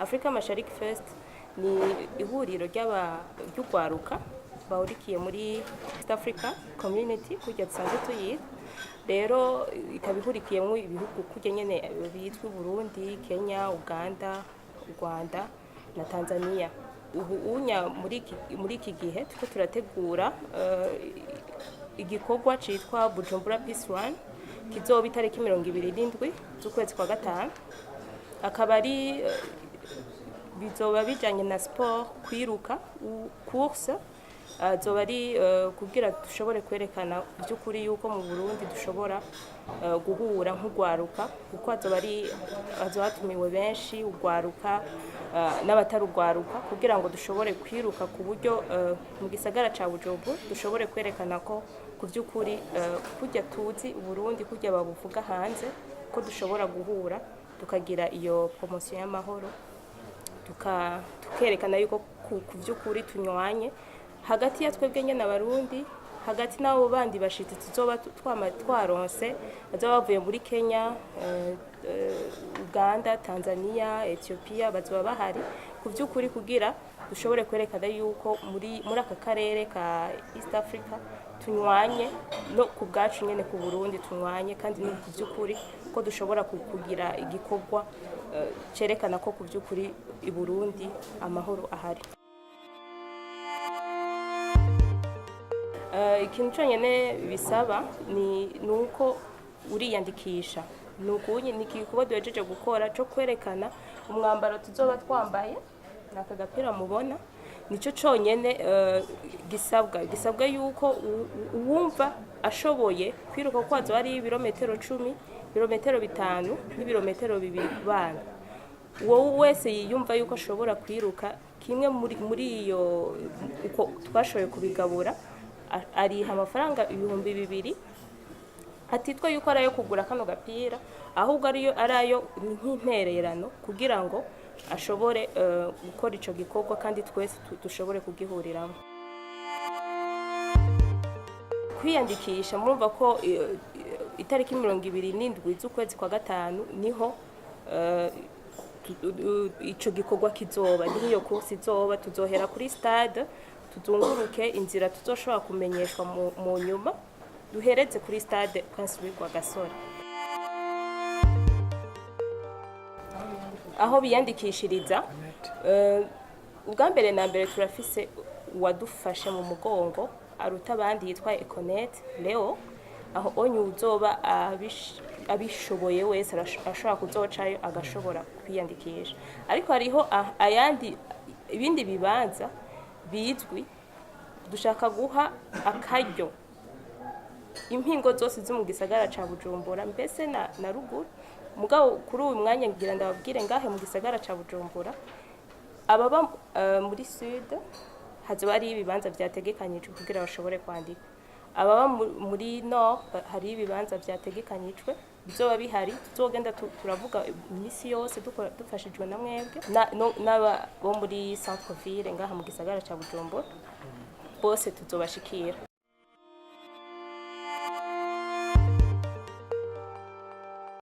Africa Mashariki Fest ni ihuriro ry'urwaruka bahurikiye muri East Africa Community kujya dusanzwe tuyita. Rero ikaba ihurikiyemo ibihugu kujya nyene bizwi Burundi, Kenya, Uganda, Rwanda na Tanzania. Ubu unya muri iki gihe tuko turategura igikorwa citwa Bujumbura Peace Run kizoba itariki 27 z'ukwezi kwa gatanu. Akaba ari bizoba bijanye na sport, kwiruka, course, zoba ari kugira dushobore kwerekana by'ukuri yuko mu Burundi dushobora guhura nk'urwaruka, kuko azohatumiwe benshi urwaruka n'abatarugwaruka, kugira ngo dushobore kwiruka ku buryo mu gisagara ca Bujumbura dushobore kwerekana ko ku by'ukuri kujya tuzi Burundi kujya babuvuga hanze ko dushobora guhura tukagira iyo promotion y'amahoro, tukerekana yuko ku by'ukuri tunywanye hagati ya twebwe nyene n'abarundi, hagati n'abo bandi bashitsi tuzoba twaronse bazoba bavuye muri Kenya, Uganda, Tanzania, Ethiopia, bazoba bahari ku by'ukuri kugira dushobore kwerekana yuko muri aka karere ka East Africa tunywanye, no ku bwacu nyene ku Burundi tunywanye, kandi no ku by'ukuri ko dushobora kugira igikorwa cerekana ko ku by'ukuri i Burundi amahoro ahari. Ikintu cyonyene bisaba ni uko uriyandikisha, ni igikorwa duhejeje gukora cyo kwerekana umwambaro tuzoba twambaye n'aka gapira mubona, nico cyonyene gisabwa yuko uwumva ashoboye kwiruka kwazo ari ibirometero 10, ibirometero 5 n'ibirometero 2 bana. Uwo wese yiyumva yuko ashobora kwiruka kimwe muri iyo uko twashoboye kubigabura, ariha amafaranga 2,000, hatitwa yuko arayo kugura kano gapira, ahubwo arayo nk'intererano kugira ngo ashobore gukora ico gikorwa kandi twese dushobore kugihuriramo. Kwiyandikisha murumva ko itariki 27 z'ukwezi kwa gatanu niho ico gikorwa kizoba, niyo course izoba. Tuzohera kuri stade tuzunguruke inzira tuzoshobora kumenyeshwa mu nyuma, duhereze kuri stade Prince Louis Rwagasore. Aho biyandikishiriza ubwa mbere na mbere turafise uwadufashe mu mugongo aruta abandi yitwa Econet Leo, aho onyu uzoba abishoboye wese ashobora kuzocayo agashobora kwiyandikisha. Ariko hariho ibindi bibanza bizwi dushaka guha akaryo impingo zose zo mu gisagara ca Bujumbura, mbese na ruguru. Mugabo kuri uyu mwanya ngira ndababwire ngahe mu gisagara ca Bujumbura ababa muri sud hazoba ari ibibanza vyategekanyijwe kugira bashobore kwandika. Ababa muri nord hari ibibanza vyategekanyijwe bizoba bihari, tuzogenda turavuga imisi yose dufashijwe na mwebwe n'aba bo muri centre ville ngaha mu gisagara ca Bujumbura, bose tuzobashikira.